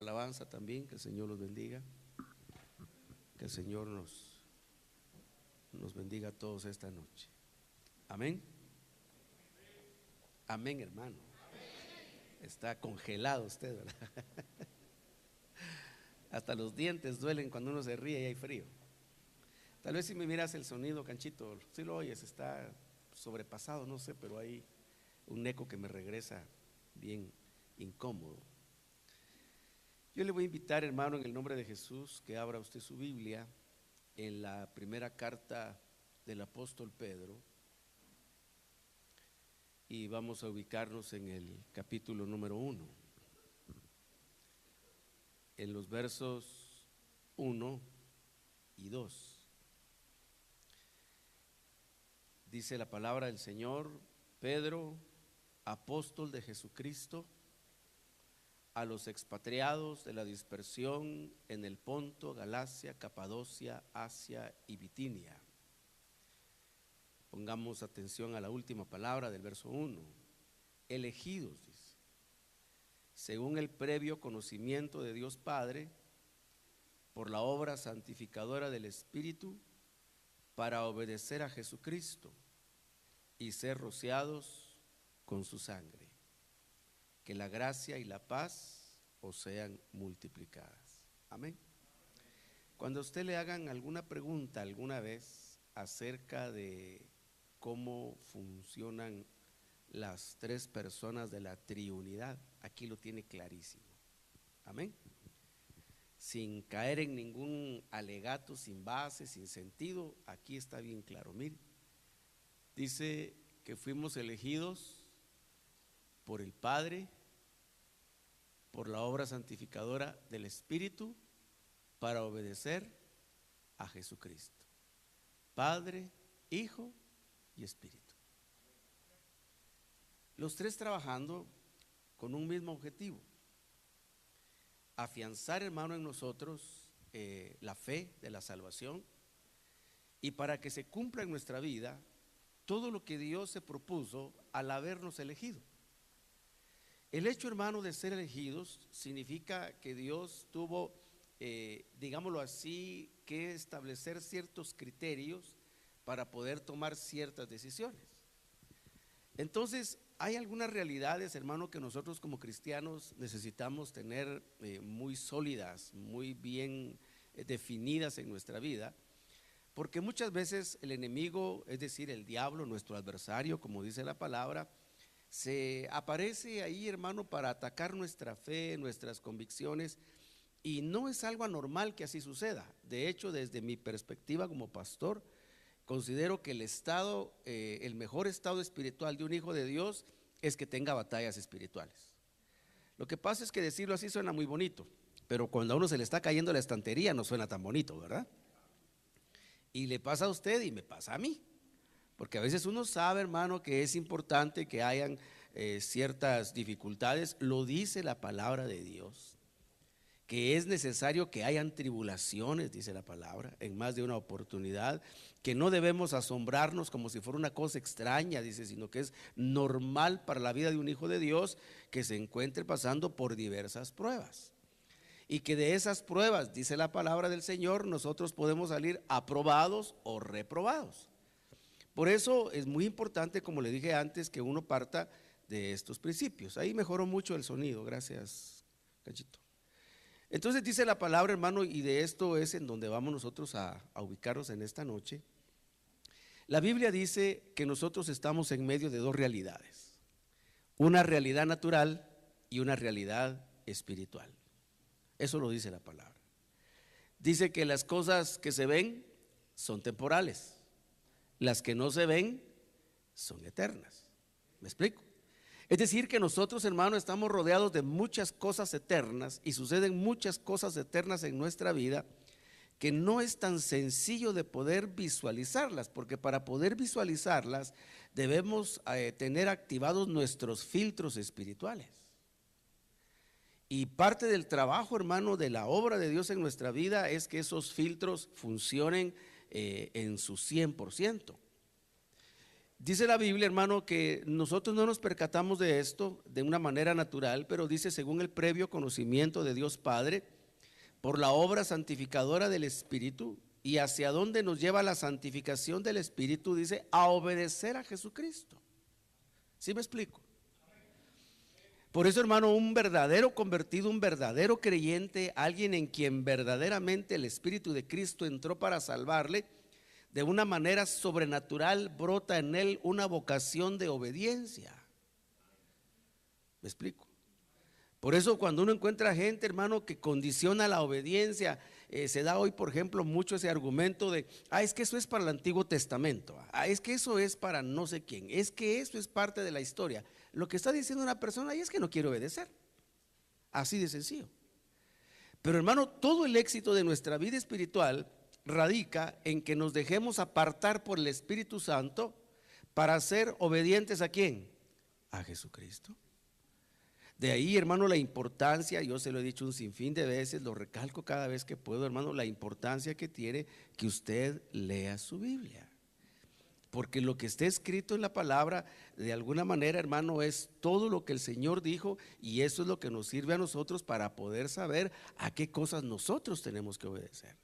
Alabanza también, que el Señor los bendiga, que el Señor nos bendiga a todos esta noche. Amén. Amén, hermano. Está congelado usted, ¿verdad? Hasta los dientes duelen cuando uno se ríe y hay frío. Tal vez si me miras el sonido, Canchito, si lo oyes, está sobrepasado, no sé, pero hay un eco que me regresa bien incómodo. Yo le voy a invitar, hermano, en el nombre de Jesús, que abra usted su Biblia en la primera carta del apóstol Pedro, y vamos a ubicarnos en el capítulo número 1, en los versos 1 y 2. Dice la palabra del Señor: Pedro, apóstol de Jesucristo, a los expatriados de la dispersión en el Ponto, Galacia, Capadocia, Asia y Bitinia. Pongamos atención a la última palabra del verso 1. Elegidos, dice, según el previo conocimiento de Dios Padre, por la obra santificadora del Espíritu, para obedecer a Jesucristo y ser rociados con su sangre. Que la gracia y la paz os sean multiplicadas. Amén. Cuando a usted le hagan alguna pregunta alguna vez acerca de cómo funcionan las tres personas de la triunidad, aquí lo tiene clarísimo. Amén. Sin caer en ningún alegato, sin base, sin sentido, aquí está bien claro. Mire, dice que fuimos elegidos por el Padre, por la obra santificadora del Espíritu, para obedecer a Jesucristo. Padre, Hijo y Espíritu. Los tres trabajando con un mismo objetivo: afianzar, hermano, en nosotros la fe de la salvación, y para que se cumpla en nuestra vida todo lo que Dios se propuso al habernos elegido. El hecho, hermano, de ser elegidos significa que Dios tuvo, digámoslo así, que establecer ciertos criterios para poder tomar ciertas decisiones. Entonces, hay algunas realidades, hermano, que nosotros como cristianos necesitamos tener muy sólidas, muy bien definidas en nuestra vida, porque muchas veces el enemigo, es decir, el diablo, nuestro adversario, como dice la palabra, se aparece ahí, hermano, para atacar nuestra fe, nuestras convicciones, y no es algo anormal que así suceda. De hecho, desde mi perspectiva como pastor, considero que el mejor estado espiritual de un hijo de Dios es que tenga batallas espirituales. Lo que pasa es que decirlo así suena muy bonito, pero cuando a uno se le está cayendo la estantería no suena tan bonito, ¿verdad? Y le pasa a usted y me pasa a mí. Porque a veces uno sabe, hermano, que es importante que hayan ciertas dificultades. Lo dice la palabra de Dios, que es necesario que hayan tribulaciones, dice la palabra, en más de una oportunidad, que no debemos asombrarnos como si fuera una cosa extraña, dice, sino que es normal para la vida de un hijo de Dios que se encuentre pasando por diversas pruebas. Y que de esas pruebas, dice la palabra del Señor, nosotros podemos salir aprobados o reprobados. Por eso es muy importante, como le dije antes, que uno parta de estos principios. Ahí mejoró mucho el sonido, gracias, Cachito. Entonces dice la palabra, hermano, y de esto es en donde vamos nosotros a ubicarnos en esta noche. La Biblia dice que nosotros estamos en medio de dos realidades: una realidad natural y una realidad espiritual. Eso lo dice la palabra. Dice que las cosas que se ven son temporales, las que no se ven son eternas. ¿Me explico? Es decir, que nosotros, hermanos, estamos rodeados de muchas cosas eternas y suceden muchas cosas eternas en nuestra vida que no es tan sencillo de poder visualizarlas, porque para poder visualizarlas debemos tener activados nuestros filtros espirituales. Y parte del trabajo, hermano, de la obra de Dios en nuestra vida es que esos filtros funcionen en su 100%. Dice la Biblia, hermano, que nosotros no nos percatamos de esto de una manera natural, pero dice, según el previo conocimiento de Dios Padre, por la obra santificadora del Espíritu, y hacia dónde nos lleva la santificación del Espíritu, dice, a obedecer a Jesucristo. ¿Sí me explico? Por eso, hermano, un verdadero convertido, un verdadero creyente, alguien en quien verdaderamente el Espíritu de Cristo entró para salvarle, de una manera sobrenatural brota en él una vocación de obediencia. ¿Me explico? Por eso cuando uno encuentra gente, hermano, que condiciona la obediencia, se da hoy, por ejemplo, mucho ese argumento de, es que eso es para el Antiguo Testamento, es que eso es para no sé quién, es que eso es parte de la historia. Lo que está diciendo una persona ahí es que no quiere obedecer, así de sencillo. Pero, hermano, todo el éxito de nuestra vida espiritual radica en que nos dejemos apartar por el Espíritu Santo para ser obedientes ¿a quién? A Jesucristo. De ahí, hermano, la importancia, yo se lo he dicho un sinfín de veces, lo recalco cada vez que puedo, hermano, la importancia que tiene que usted lea su Biblia. Porque lo que está escrito en la palabra, de alguna manera, hermano, es todo lo que el Señor dijo, y eso es lo que nos sirve a nosotros para poder saber a qué cosas nosotros tenemos que obedecer.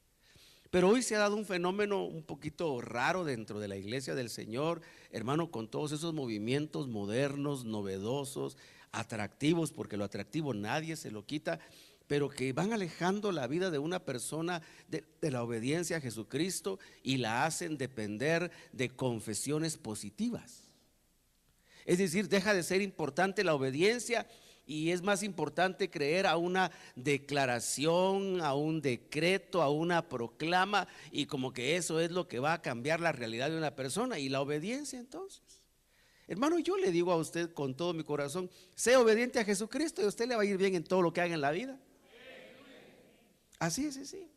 Pero hoy se ha dado un fenómeno un poquito raro dentro de la iglesia del Señor, hermano, con todos esos movimientos modernos, novedosos, atractivos, porque lo atractivo nadie se lo quita, pero que van alejando la vida de una persona de la obediencia a Jesucristo y la hacen depender de confesiones positivas. Es decir, deja de ser importante la obediencia y es más importante creer a una declaración, a un decreto, a una proclama, y como que eso es lo que va a cambiar la realidad de una persona. Y la obediencia, entonces, hermano, yo le digo a usted con todo mi corazón, sea obediente a Jesucristo y a usted le va a ir bien en todo lo que haga en la vida. Así es, sí.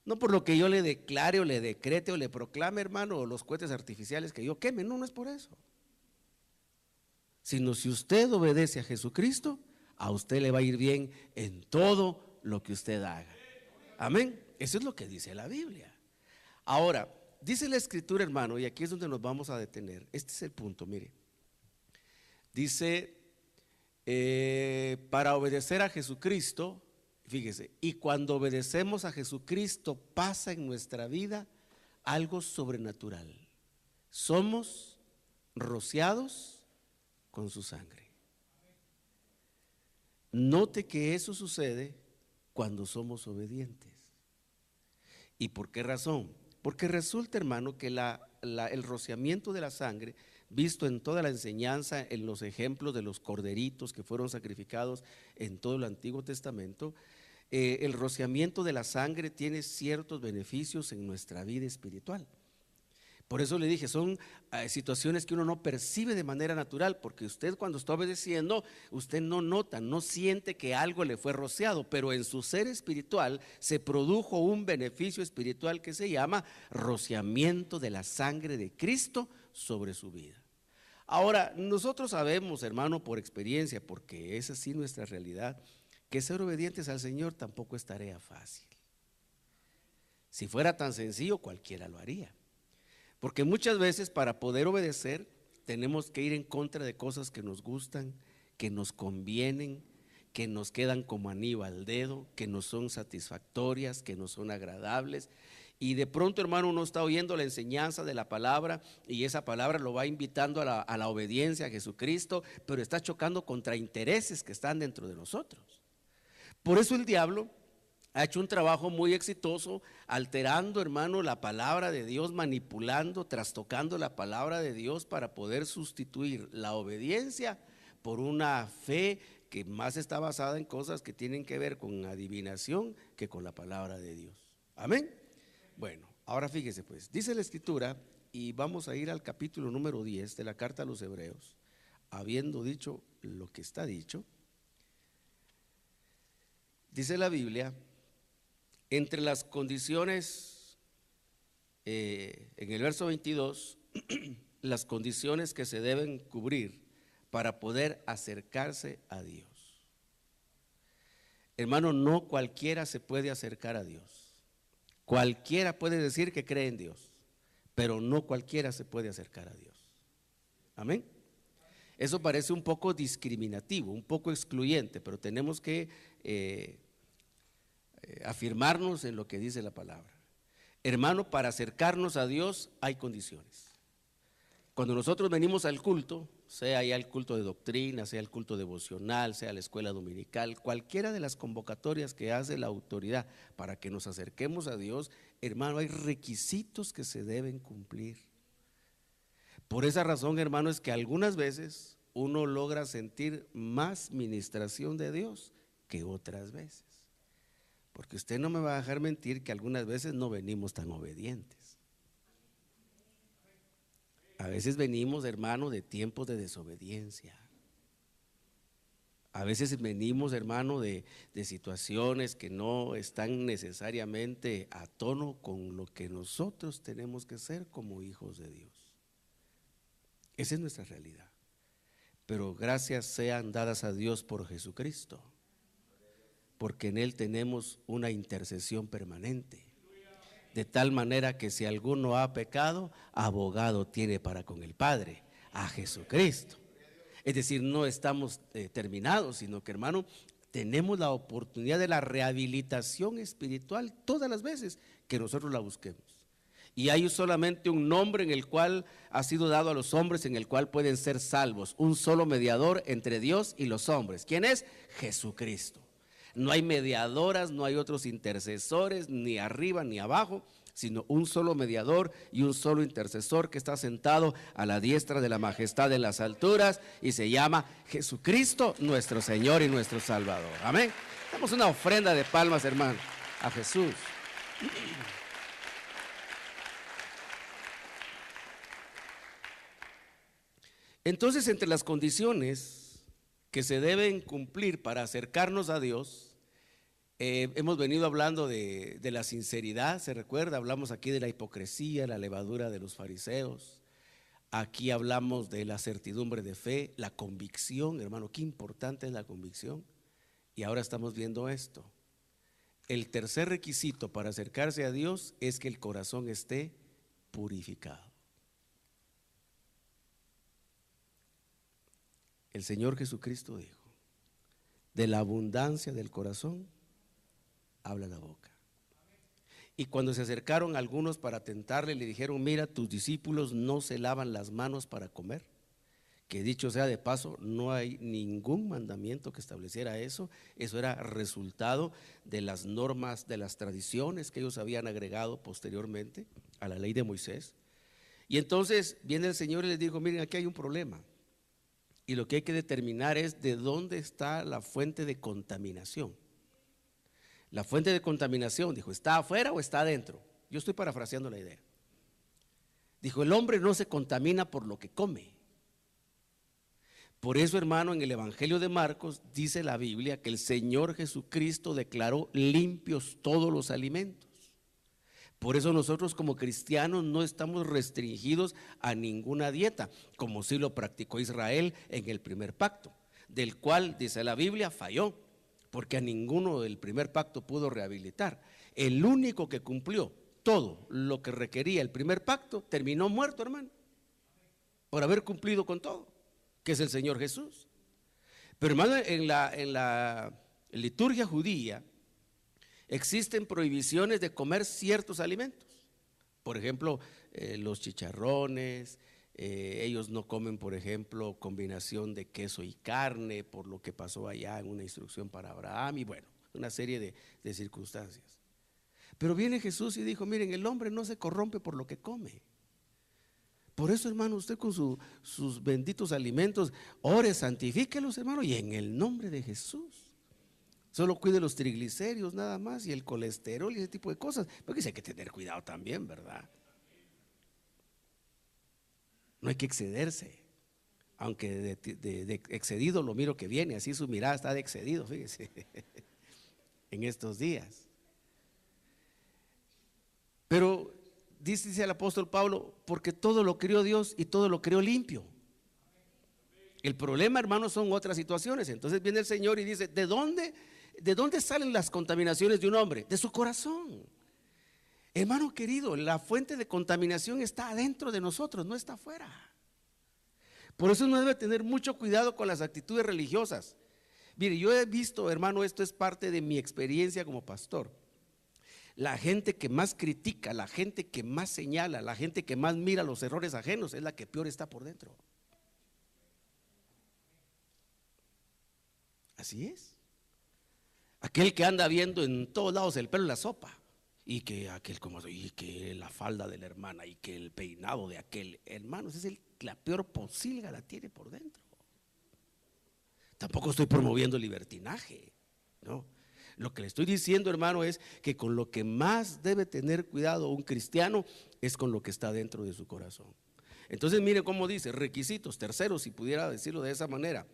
No por lo que yo le declare o le decrete o le proclame, hermano, o los cohetes artificiales que yo queme, no es por eso. Sino si usted obedece a Jesucristo, a usted le va a ir bien en todo lo que usted haga. Amén. Eso es lo que dice la Biblia. Ahora, dice la Escritura, hermano, y aquí es donde nos vamos a detener. Este es el punto, mire. Dice, para obedecer a Jesucristo, fíjese, y cuando obedecemos a Jesucristo pasa en nuestra vida algo sobrenatural. Somos rociados con su sangre. Note que eso sucede cuando somos obedientes. ¿Y por qué razón? Porque resulta, hermano, que el rociamiento de la sangre, visto en toda la enseñanza, en los ejemplos de los corderitos que fueron sacrificados en todo el Antiguo Testamento, el rociamiento de la sangre tiene ciertos beneficios en nuestra vida espiritual. Por eso le dije, son situaciones que uno no percibe de manera natural, porque usted cuando está obedeciendo, usted no nota, no siente que algo le fue rociado, pero en su ser espiritual se produjo un beneficio espiritual que se llama rociamiento de la sangre de Cristo sobre su vida. Ahora, nosotros sabemos, hermano, por experiencia, porque es así nuestra realidad, que ser obedientes al Señor tampoco es tarea fácil. Si fuera tan sencillo, cualquiera lo haría. Porque muchas veces para poder obedecer tenemos que ir en contra de cosas que nos gustan, que nos convienen, que nos quedan como anillo al dedo, que no son satisfactorias, que no son agradables. Y de pronto, hermano, uno está oyendo la enseñanza de la palabra y esa palabra lo va invitando a la obediencia a Jesucristo, pero está chocando contra intereses que están dentro de nosotros. Por eso el diablo ha hecho un trabajo muy exitoso alterando, hermano, la palabra de Dios, manipulando, trastocando la palabra de Dios para poder sustituir la obediencia por una fe que más está basada en cosas que tienen que ver con adivinación que con la palabra de Dios. Amén. Bueno, ahora fíjese pues, dice la Escritura, y vamos a ir al capítulo número 10 de la carta a los Hebreos, habiendo dicho lo que está dicho, dice la Biblia, entre las condiciones, en el verso 22, las condiciones que se deben cubrir para poder acercarse a Dios. Hermano, no cualquiera se puede acercar a Dios. Cualquiera puede decir que cree en Dios, pero no cualquiera se puede acercar a Dios. Amén. Eso parece un poco discriminativo, un poco excluyente, pero tenemos que afirmarnos en lo que dice la palabra. Hermano, para acercarnos a Dios hay condiciones. Cuando nosotros venimos al culto, sea ya el culto de doctrina, sea el culto devocional, sea la escuela dominical, cualquiera de las convocatorias que hace la autoridad para que nos acerquemos a Dios, hermano, hay requisitos que se deben cumplir. Por esa razón, hermano, es que algunas veces uno logra sentir más ministración de Dios que otras veces. Porque usted no me va a dejar mentir que algunas veces no venimos tan obedientes. A veces venimos, hermano, de tiempos de desobediencia. A veces venimos, hermano, de situaciones que no están necesariamente a tono con lo que nosotros tenemos que ser como hijos de Dios. Esa es nuestra realidad. Pero gracias sean dadas a Dios por Jesucristo, porque en Él tenemos una intercesión permanente. De tal manera que si alguno ha pecado, abogado tiene para con el Padre, a Jesucristo. Es decir, no estamos terminados, sino que, hermano, tenemos la oportunidad de la rehabilitación espiritual todas las veces que nosotros la busquemos. Y hay solamente un nombre en el cual ha sido dado a los hombres, en el cual pueden ser salvos. Un solo mediador entre Dios y los hombres. ¿Quién es? Jesucristo. No hay mediadoras, no hay otros intercesores, ni arriba ni abajo, sino un solo mediador y un solo intercesor que está sentado a la diestra de la majestad en las alturas y se llama Jesucristo, nuestro Señor y nuestro Salvador. Amén. Damos una ofrenda de palmas, hermano, a Jesús. Entonces, entre las condiciones que se deben cumplir para acercarnos a Dios, hemos venido hablando de la sinceridad, ¿se recuerda? Hablamos aquí de la hipocresía, la levadura de los fariseos. Aquí hablamos de la certidumbre de fe, la convicción, hermano, qué importante es la convicción. Y ahora estamos viendo esto. El tercer requisito para acercarse a Dios es que el corazón esté purificado. El Señor Jesucristo dijo: de la abundancia del corazón habla la boca. Y cuando se acercaron algunos para tentarle, le dijeron: mira, tus discípulos no se lavan las manos para comer. Que dicho sea de paso, no hay ningún mandamiento que estableciera eso. Eso era resultado de las normas, de las tradiciones que ellos habían agregado posteriormente a la ley de Moisés. Y entonces viene el Señor y les dijo: miren, aquí hay un problema. Y lo que hay que determinar es de dónde está la fuente de contaminación. La fuente de contaminación, dijo, ¿está afuera o está adentro? Yo estoy parafraseando la idea. Dijo: el hombre no se contamina por lo que come. Por eso, hermano, en el Evangelio de Marcos dice la Biblia que el Señor Jesucristo declaró limpios todos los alimentos. Por eso nosotros como cristianos no estamos restringidos a ninguna dieta, como sí lo practicó Israel en el primer pacto, del cual, dice la Biblia, falló, porque a ninguno del primer pacto pudo rehabilitar. El único que cumplió todo lo que requería el primer pacto terminó muerto, hermano, por haber cumplido con todo, que es el Señor Jesús. Pero, hermano, en la liturgia judía existen prohibiciones de comer ciertos alimentos. Por ejemplo, los chicharrones, ellos no comen, por ejemplo, combinación de queso y carne, por lo que pasó allá en una instrucción para Abraham, y bueno, una serie de circunstancias. Pero viene Jesús y dijo: miren, el hombre no se corrompe por lo que come. Por eso, hermano, usted con sus benditos alimentos, ore, santifíquelos, hermano, y en el nombre de Jesús. Solo cuide los triglicéridos nada más y el colesterol y ese tipo de cosas, porque hay que tener cuidado también, ¿verdad? No hay que excederse, aunque de excedido lo miro que viene, así su mirada está de excedido, fíjese, en estos días. Pero dice el apóstol Pablo: porque todo lo creó Dios y todo lo creó limpio. El problema, hermanos, son otras situaciones. Entonces viene el Señor y dice: ¿de dónde salen las contaminaciones de un hombre? De su corazón. Hermano querido, la fuente de contaminación está adentro de nosotros, no está afuera. Por eso uno debe tener mucho cuidado con las actitudes religiosas. Mire, yo he visto, hermano, esto es parte de mi experiencia como pastor. La gente que más critica, la gente que más señala, la gente que más mira los errores ajenos es la que peor está por dentro. Así es. Aquel que anda viendo en todos lados el pelo en la sopa, y que aquel y que la falda de la hermana, y que el peinado de aquel hermano, ese es la peor posilga la tiene por dentro. Tampoco estoy promoviendo libertinaje, ¿no? Lo que le estoy diciendo, hermano, es que con lo que más debe tener cuidado un cristiano es con lo que está dentro de su corazón. Entonces mire cómo dice, requisitos, tercero, si pudiera decirlo de esa manera.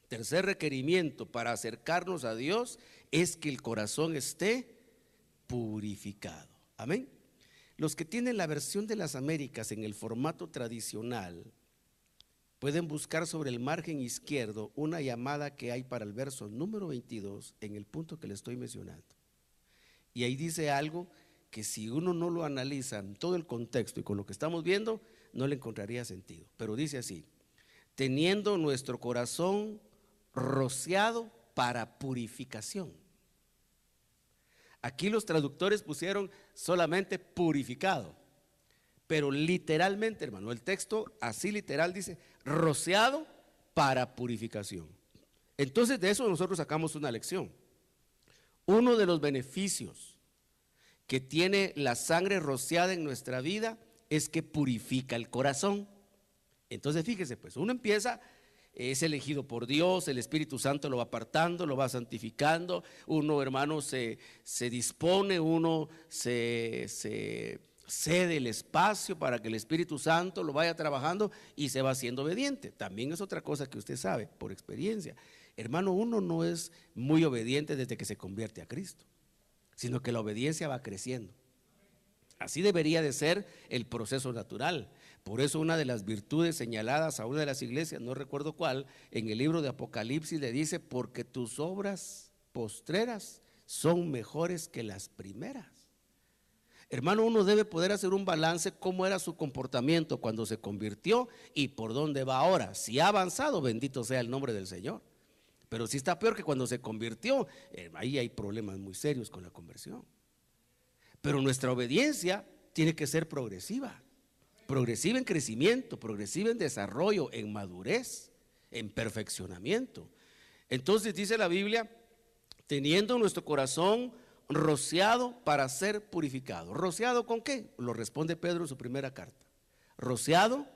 Tercer requerimiento para acercarnos a Dios es que el corazón esté purificado. Amén. Los que tienen la versión de las Américas en el formato tradicional pueden buscar sobre el margen izquierdo una llamada que hay para el verso número 22 en el punto que le estoy mencionando. Y ahí dice algo que si uno no lo analiza en todo el contexto y con lo que estamos viendo, no le encontraría sentido. Pero dice así: teniendo nuestro corazón rociado para purificación. Aquí los traductores pusieron solamente purificado, pero literalmente, hermano, el texto así literal dice rociado para purificación. Entonces de eso nosotros sacamos una lección. Uno de los beneficios que tiene la sangre rociada en nuestra vida es que purifica el corazón. Entonces fíjese, pues uno empieza, es elegido por Dios, el Espíritu Santo lo va apartando, lo va santificando, uno, hermano, se dispone, uno se cede el espacio para que el Espíritu Santo lo vaya trabajando y se va haciendo obediente. También es otra cosa que usted sabe por experiencia, hermano, uno no es muy obediente desde que se convierte a Cristo, sino que la obediencia va creciendo. Así debería de ser el proceso natural. Por eso una de las virtudes señaladas a una de las iglesias, no recuerdo cuál, en el libro de Apocalipsis le dice: porque tus obras postreras son mejores que las primeras. Hermano, uno debe poder hacer un balance cómo era su comportamiento cuando se convirtió y por dónde va ahora. Si ha avanzado, bendito sea el nombre del Señor. Pero si está peor que cuando se convirtió, ahí hay problemas muy serios con la conversión. Pero nuestra obediencia tiene que ser progresiva. Progresiva en crecimiento, progresiva en desarrollo, en madurez, en perfeccionamiento. Entonces dice la Biblia, teniendo nuestro corazón rociado para ser purificado. ¿Rociado con qué? Lo responde Pedro en su primera carta. Rociado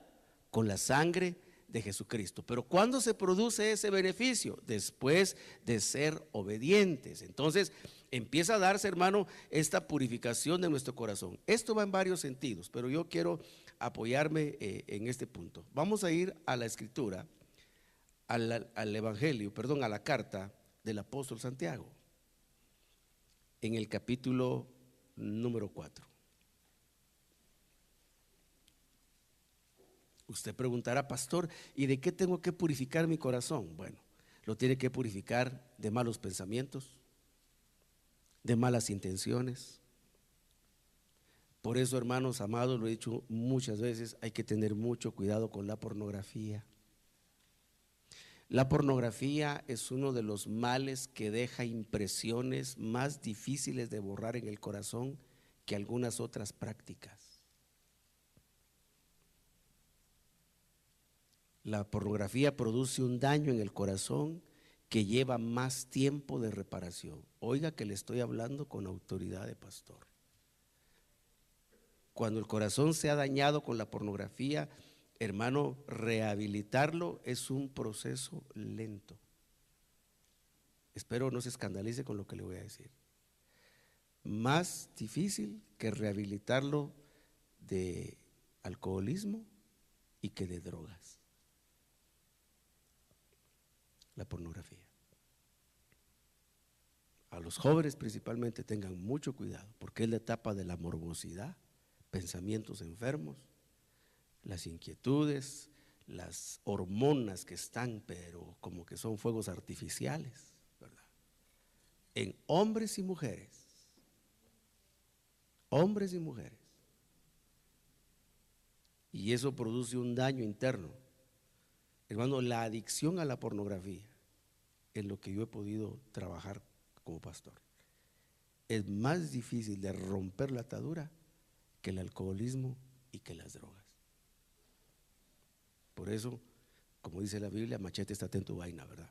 con la sangre de Jesucristo. Pero ¿cuándo se produce ese beneficio? Después de ser obedientes. Entonces empieza a darse, hermano, esta purificación de nuestro corazón. Esto va en varios sentidos, pero yo quiero apoyarme en este punto. Vamos a ir a la escritura, al evangelio, perdón, a la carta del apóstol Santiago, en el capítulo número 4. Usted preguntará, pastor, ¿y de qué tengo que purificar mi corazón? Bueno, lo tiene que purificar de malos pensamientos, de malas intenciones. Por eso, hermanos amados, lo he dicho muchas veces, hay que tener mucho cuidado con la pornografía. La pornografía es uno de los males que deja impresiones más difíciles de borrar en el corazón que algunas otras prácticas. La pornografía produce un daño en el corazón que lleva más tiempo de reparación. Oiga que le estoy hablando con autoridad de pastor. Cuando el corazón se ha dañado con la pornografía, hermano, rehabilitarlo es un proceso lento. Espero no se escandalice con lo que le voy a decir. Más difícil que rehabilitarlo de alcoholismo y que de drogas. La pornografía. A los jóvenes principalmente tengan mucho cuidado, porque es la etapa de la morbosidad, pensamientos enfermos, las inquietudes, las hormonas que están, pero como que son fuegos artificiales, ¿verdad? En hombres y mujeres. Hombres y mujeres. Y eso produce un daño interno. Hermano, la adicción a la pornografía, en lo que yo he podido trabajar como pastor, es más difícil de romper la atadura que el alcoholismo y que las drogas. Por eso, como dice la Biblia, machete estate en tu vaina, ¿verdad?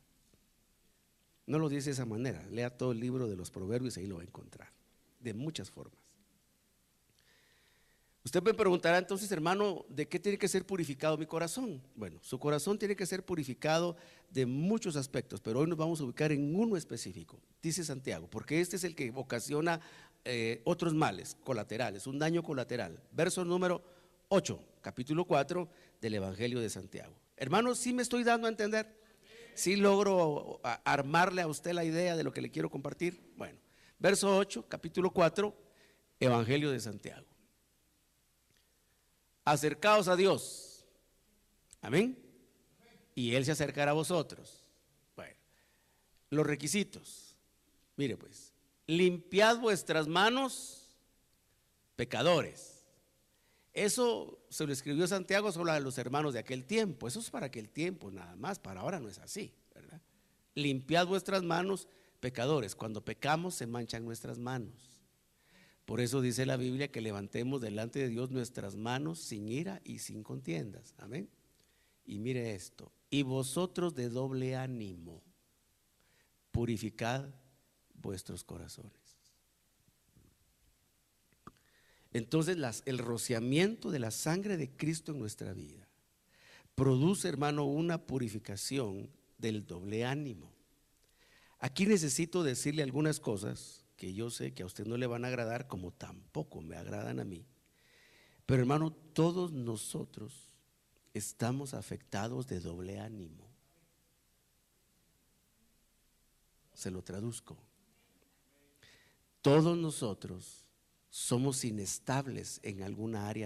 No lo dice de esa manera, lea todo el libro de los Proverbios y ahí lo va a encontrar, de muchas formas. Usted me preguntará entonces, hermano, ¿de qué tiene que ser purificado mi corazón? Bueno, su corazón tiene que ser purificado de muchos aspectos, pero hoy nos vamos a ubicar en uno específico, dice Santiago, porque este es el que ocasiona otros males colaterales, un daño colateral. Verso número 8, capítulo 4 del Evangelio de Santiago. Hermano, ¿sí me estoy dando a entender? ¿Sí logro armarle a usted la idea de lo que le quiero compartir? Bueno, verso 8, capítulo 4, Evangelio de Santiago. Acercaos a Dios, amén, y Él se acercará a vosotros. Bueno, los requisitos, mire pues, limpiad vuestras manos, pecadores. Eso se lo escribió Santiago solo a los hermanos de aquel tiempo, eso es para aquel tiempo nada más, para ahora no es así, ¿verdad? Limpiad vuestras manos, pecadores. Cuando pecamos se manchan nuestras manos. Por eso dice la Biblia que levantemos delante de Dios nuestras manos sin ira y sin contiendas, amén. Y mire esto, y vosotros de doble ánimo, purificad vuestros corazones. Entonces el rociamiento de la sangre de Cristo en nuestra vida produce, hermano, una purificación del doble ánimo. Aquí necesito decirle algunas cosas que yo sé que a usted no le van a agradar, como tampoco me agradan a mí. Pero hermano, todos nosotros estamos afectados de doble ánimo. Se lo traduzco. Todos nosotros somos inestables en alguna área